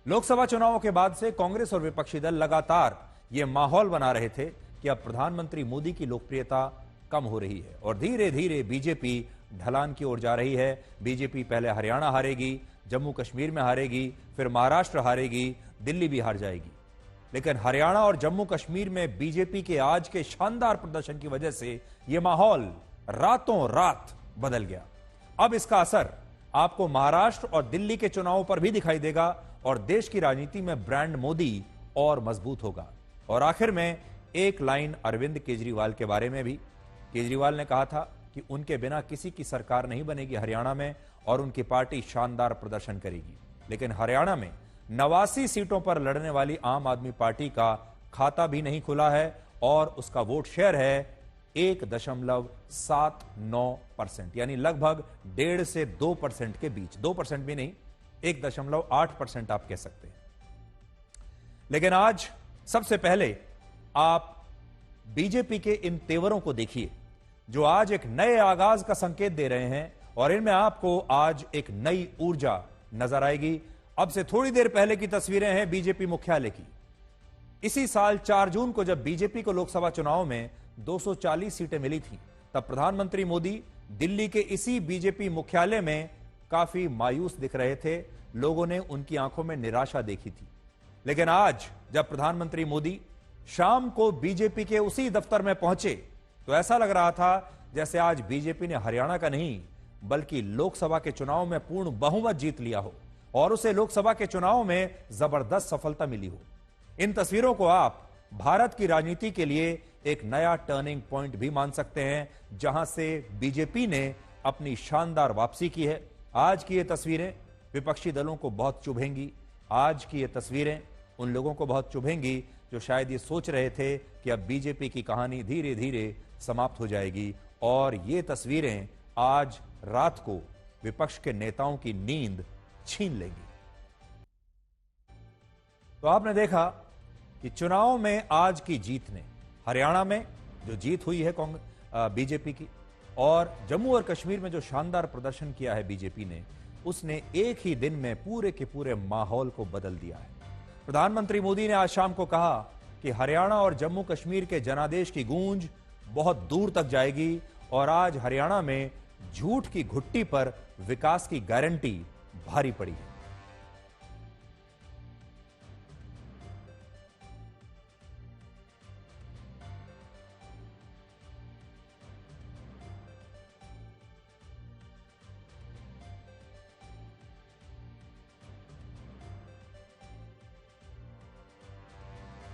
लोकसभा चुनावों के बाद से कांग्रेस और विपक्षी दल लगातार ये माहौल बना रहे थे कि अब प्रधानमंत्री मोदी की लोकप्रियता कम हो रही है और धीरे धीरे बीजेपी ढलान की ओर जा रही है। बीजेपी पहले हरियाणा हारेगी, जम्मू कश्मीर में हारेगी, फिर महाराष्ट्र हारेगी, दिल्ली भी हार जाएगी। लेकिन हरियाणा और जम्मू कश्मीर में बीजेपी के आज के शानदार प्रदर्शन की वजह से यह माहौल रातों रात बदल गया। अब इसका असर आपको महाराष्ट्र और दिल्ली के चुनावों पर भी दिखाई देगा और देश की राजनीति में ब्रांड मोदी और मजबूत होगा। और आखिर में एक लाइन अरविंद केजरीवाल के बारे में भी। केजरीवाल ने कहा था कि उनके बिना किसी की सरकार नहीं बनेगी हरियाणा में और उनकी पार्टी शानदार प्रदर्शन करेगी। लेकिन हरियाणा में 89 सीटों पर लड़ने वाली आम आदमी पार्टी का खाता भी नहीं खुला है और उसका वोट शेयर है 1.79%, यानी लगभग 1.5 से 2% के बीच। 2% भी नहीं, 1.8% आप कह सकते हैं। लेकिन आज सबसे पहले आप बीजेपी के इन तेवरों को देखिए जो आज एक नए आगाज का संकेत दे रहे हैं और इनमें आपको आज एक नई ऊर्जा नजर आएगी। अब से थोड़ी देर पहले की तस्वीरें हैं बीजेपी मुख्यालय की। इसी साल 4 जून को जब बीजेपी को लोकसभा चुनाव में 240 सीटें मिली थी, तब प्रधानमंत्री मोदी दिल्ली के इसी बीजेपी मुख्यालय में काफी मायूस दिख रहे थे। लोगों ने उनकी आंखों में निराशा देखी थी। लेकिन आज जब प्रधानमंत्री मोदी शाम को बीजेपी के उसी दफ्तर में पहुंचे तो ऐसा लग रहा था जैसे आज बीजेपी ने हरियाणा का नहीं बल्कि लोकसभा के चुनाव में पूर्ण बहुमत जीत लिया हो और उसे लोकसभा के चुनाव में जबरदस्त सफलता मिली हो। इन तस्वीरों को आप भारत की राजनीति के लिए एक नया टर्निंग पॉइंट भी मान सकते हैं, जहां से बीजेपी ने अपनी शानदार वापसी की है। आज की ये तस्वीरें विपक्षी दलों को बहुत चुभेंगी। आज की ये तस्वीरें उन लोगों को बहुत चुभेंगी जो शायद ये सोच रहे थे कि अब बीजेपी की कहानी धीरे धीरे समाप्त हो जाएगी। और ये तस्वीरें आज रात को विपक्ष के नेताओं की नींद छीन लेंगी। तो आपने देखा कि चुनाव में आज की जीत ने हरियाणा में जो जीत हुई है बीजेपी की और जम्मू और कश्मीर में जो शानदार प्रदर्शन किया है बीजेपी ने, उसने एक ही दिन में पूरे के पूरे माहौल को बदल दिया है। प्रधानमंत्री मोदी ने आज शाम को कहा कि हरियाणा और जम्मू कश्मीर के जनादेश की गूंज बहुत दूर तक जाएगी और आज हरियाणा में झूठ की घुट्टी पर विकास की गारंटी भारी पड़ी है।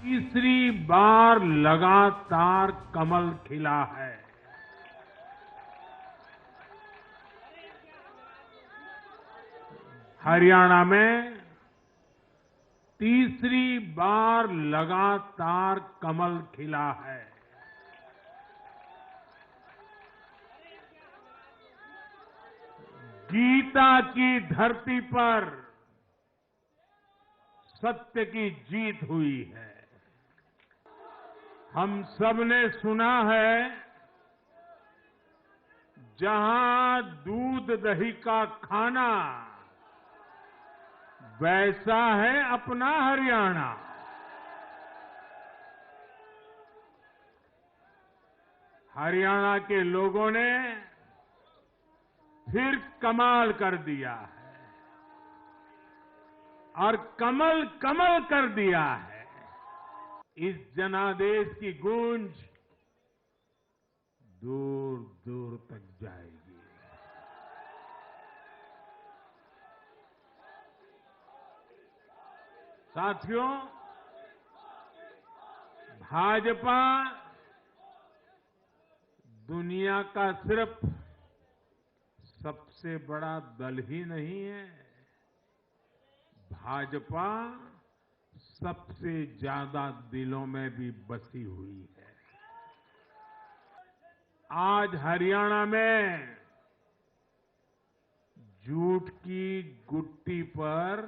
तीसरी बार लगातार कमल खिला है। हरियाणा में तीसरी बार लगातार कमल खिला है। गीता की धरती पर सत्य की जीत हुई है। हम सबने सुना है, जहां दूध दही का खाना वैसा है अपना हरियाणा। हरियाणा के लोगों ने फिर कमाल कर दिया है और कमल कमल कर दिया है। इस जनादेश की गूंज दूर दूर तक जाएगी। साथियों, भाजपा दुनिया का सिर्फ सबसे बड़ा दल ही नहीं है, भाजपा सबसे ज्यादा दिलों में भी बसी हुई है। आज हरियाणा में झूठ की गुट्टी पर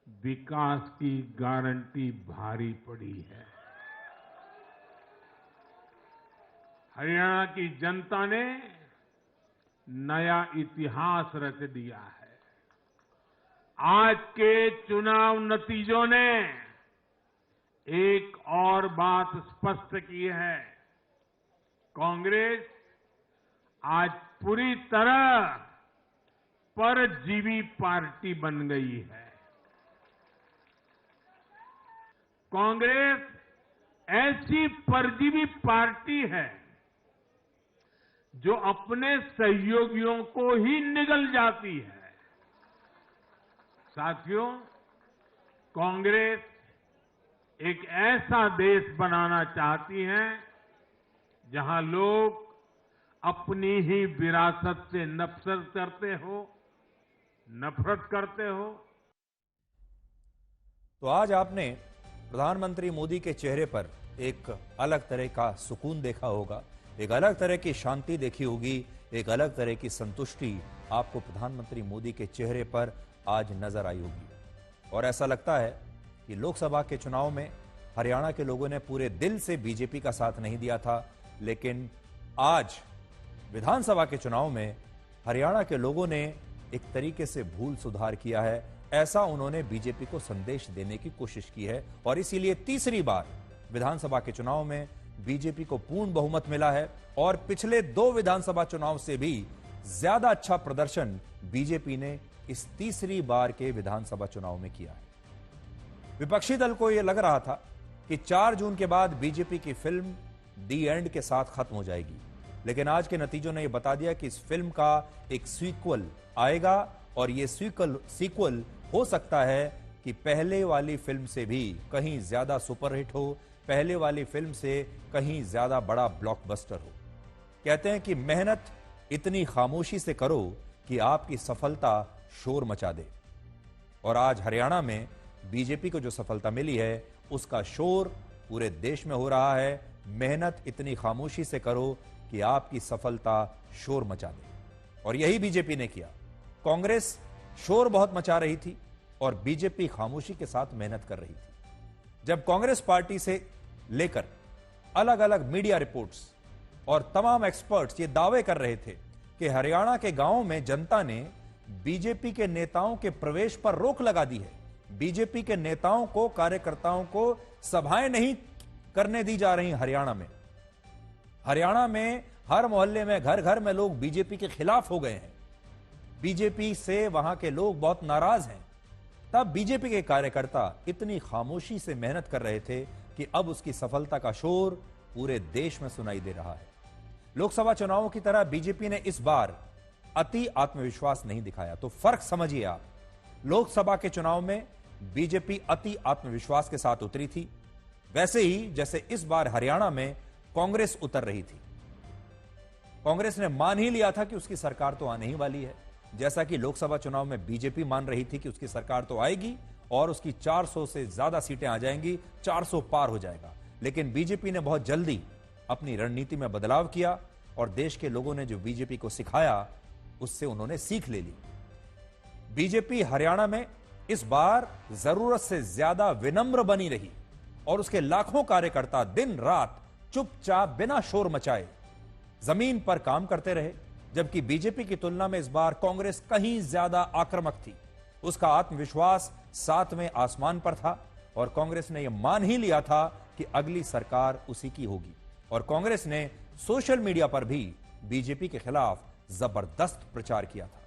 विकास की गारंटी भारी पड़ी है। हरियाणा की जनता ने नया इतिहास रच दिया है। आज के चुनाव नतीजों ने एक और बात स्पष्ट की है। कांग्रेस आज पूरी तरह परजीवी पार्टी बन गई है। कांग्रेस ऐसी परजीवी पार्टी है जो अपने सहयोगियों को ही निगल जाती है। साथियों, कांग्रेस एक ऐसा देश बनाना चाहती है जहां लोग अपनी ही विरासत से नफरत करते हो। तो आज आपने प्रधानमंत्री मोदी के चेहरे पर एक अलग तरह का सुकून देखा होगा, एक अलग तरह की शांति देखी होगी, एक अलग तरह की संतुष्टि आपको प्रधानमंत्री मोदी के चेहरे पर आज नजर आई होगी। और ऐसा लगता है कि लोकसभा के चुनाव में हरियाणा के लोगों ने पूरे दिल से बीजेपी का साथ नहीं दिया था, लेकिन आज विधानसभा के चुनाव में हरियाणा के लोगों ने एक तरीके से भूल सुधार किया है। ऐसा उन्होंने बीजेपी को संदेश देने की कोशिश की है और इसीलिए तीसरी बार विधानसभा के चुनाव में बीजेपी को पूर्ण बहुमत मिला है और पिछले 2 विधानसभा चुनाव से भी ज्यादा अच्छा प्रदर्शन बीजेपी ने इस तीसरी बार के विधानसभा चुनाव में किया है। विपक्षी दल को यह लग रहा था कि 4 जून के बाद बीजेपी की फिल्म दी एंड के साथ खत्म हो जाएगी, लेकिन आज के नतीजों ने यह बता दिया कि इस फिल्म का एक सीक्वल आएगा और यह सीक्वल हो सकता है कि पहले वाली फिल्म से भी कहीं ज्यादा सुपरहिट हो, पहले वाली फिल्म से कहीं ज्यादा बड़ा ब्लॉकबस्टर हो। कहते हैं कि मेहनत इतनी खामोशी से करो कि आपकी सफलता शोर मचा दे। और आज हरियाणा में बीजेपी को जो सफलता मिली है उसका शोर पूरे देश में हो रहा है। मेहनत इतनी खामोशी से करो कि आपकी सफलता शोर मचा दे, और यही बीजेपी ने किया। कांग्रेस शोर बहुत मचा रही थी और बीजेपी खामोशी के साथ मेहनत कर रही थी। जब कांग्रेस पार्टी से लेकर अलग अलग मीडिया रिपोर्ट्स और तमाम एक्सपर्ट्स ये दावे कर रहे थे कि हरियाणा के गांवों में जनता ने बीजेपी के नेताओं के प्रवेश पर रोक लगा दी है, बीजेपी के नेताओं को, कार्यकर्ताओं को सभाएं नहीं करने दी जा रही हरियाणा में हर मोहल्ले में, घर घर में लोग बीजेपी के खिलाफ हो गए हैं, बीजेपी से वहां के लोग बहुत नाराज हैं। तब बीजेपी के कार्यकर्ता इतनी खामोशी से मेहनत कर रहे थे कि अब उसकी सफलता का शोर पूरे देश में सुनाई दे रहा है। लोकसभा चुनावों की तरह बीजेपी ने इस बार अति आत्मविश्वास नहीं दिखाया। तो फर्क समझिए आप, लोकसभा के चुनाव में बीजेपी अति आत्मविश्वास के साथ उतरी थी, वैसे ही जैसे इस बार हरियाणा में कांग्रेस उतर रही थी। कांग्रेस ने मान ही लिया था कि उसकी सरकार तो आने ही वाली है, जैसा कि लोकसभा चुनाव में बीजेपी मान रही थी कि उसकी सरकार तो आएगी और उसकी 400 से ज्यादा सीटें आ जाएंगी, 400 पार हो जाएगा। लेकिन बीजेपी ने बहुत जल्दी अपनी रणनीति में बदलाव किया और देश के लोगों ने जो बीजेपी को सिखाया उससे उन्होंने सीख ले ली। बीजेपी हरियाणा में इस बार जरूरत से ज्यादा विनम्र बनी रही और उसके लाखों कार्यकर्ता दिन रात चुपचाप बिना शोर मचाए जमीन पर काम करते रहे, जबकि बीजेपी की तुलना में इस बार कांग्रेस कहीं ज्यादा आक्रामक थी। उसका आत्मविश्वास 7वें आसमान पर था और कांग्रेस ने यह मान ही लिया था कि अगली सरकार उसी की होगी। और कांग्रेस ने सोशल मीडिया पर भी बीजेपी के खिलाफ जबरदस्त प्रचार किया था।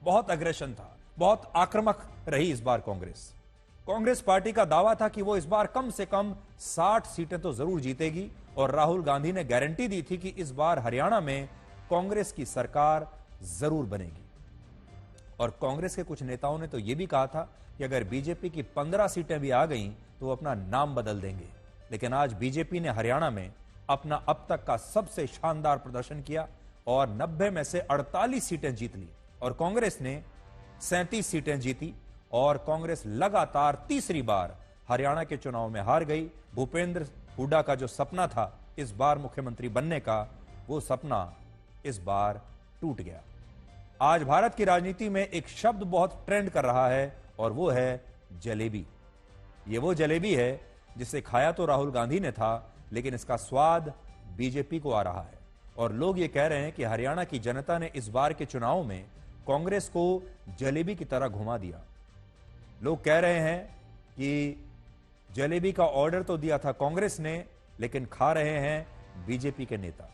बहुत अग्रेशन था, बहुत आक्रामक रही इस बार कांग्रेस पार्टी का दावा था कि वो इस बार कम से कम 60 सीटें तो जरूर जीतेगी और राहुल गांधी ने गारंटी दी थी कि इस बार हरियाणा में कांग्रेस की सरकार जरूर बनेगी। और कांग्रेस के कुछ नेताओं ने तो यह भी कहा था कि अगर बीजेपी की 15 सीटें भी आ गईं तो वो अपना नाम बदल देंगे। लेकिन आज बीजेपी ने हरियाणा में अपना अब तक का सबसे शानदार प्रदर्शन किया और 90 में से 48 सीटें जीत ली और कांग्रेस ने 37 सीटें जीती और कांग्रेस लगातार तीसरी बार हरियाणा के चुनाव में हार गई। भूपेंद्र हुड्डा का जो सपना था इस बार मुख्यमंत्री बनने का, वो सपना इस बार टूट गया। आज भारत की राजनीति में एक शब्द बहुत ट्रेंड कर रहा है और वो है जलेबी। ये वो जलेबी है जिसे खाया तो राहुल गांधी ने था, लेकिन इसका स्वाद बीजेपी को आ रहा है और लोग ये कह रहे हैं कि हरियाणा की जनता ने इस बार के चुनाव में कांग्रेस को जलेबी की तरह घुमा दिया। लोग कह रहे हैं कि जलेबी का ऑर्डर तो दिया था कांग्रेस ने, लेकिन खा रहे हैं बीजेपी के नेता।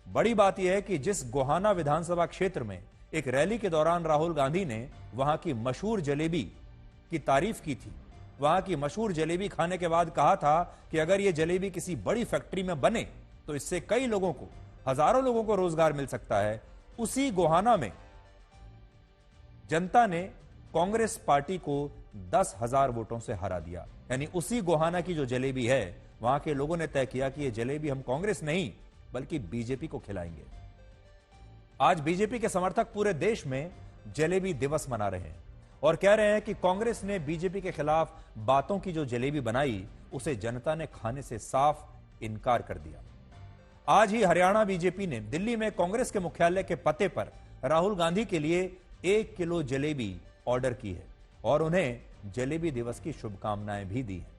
बड़ी बात यह है कि जिस गोहाना विधानसभा क्षेत्र में एक रैली के दौरान राहुल गांधी ने वहां की मशहूर जलेबी की तारीफ की थी, वहां की मशहूर जलेबी खाने के बाद कहा था कि अगर यह जलेबी किसी बड़ी फैक्ट्री में बने तो इससे कई लोगों को, हजारों लोगों को रोजगार मिल सकता है। उसी गोहाना में जनता ने कांग्रेस पार्टी को 10,000 वोटों से हरा दिया। यानी उसी गोहाना की जो जलेबी है, वहां के लोगों ने तय किया कि यह जलेबी हम कांग्रेस नहीं बल्कि बीजेपी को खिलाएंगे। आज बीजेपी के समर्थक पूरे देश में जलेबी दिवस मना रहे हैं और कह रहे हैं कि कांग्रेस ने बीजेपी के खिलाफ बातों की जो जलेबी बनाई, उसे जनता ने खाने से साफ इनकार कर दिया। आज ही हरियाणा बीजेपी ने दिल्ली में कांग्रेस के मुख्यालय के पते पर राहुल गांधी के लिए 1 किलो जलेबी ऑर्डर की है और उन्हें जलेबी दिवस की शुभकामनाएं भी दी हैं।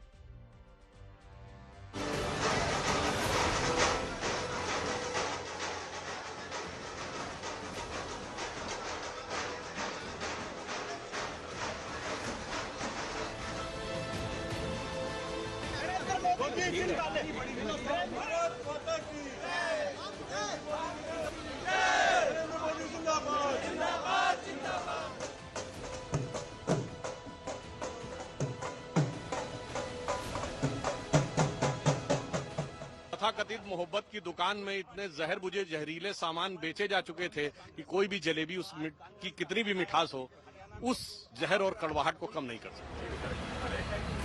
तथाकथित मोहब्बत की दुकान में इतने जहर बुझे जहरीले सामान बेचे जा चुके थे कि कोई भी जलेबी की कितनी भी मिठास हो, उस जहर और कड़वाहट को कम नहीं कर सकती।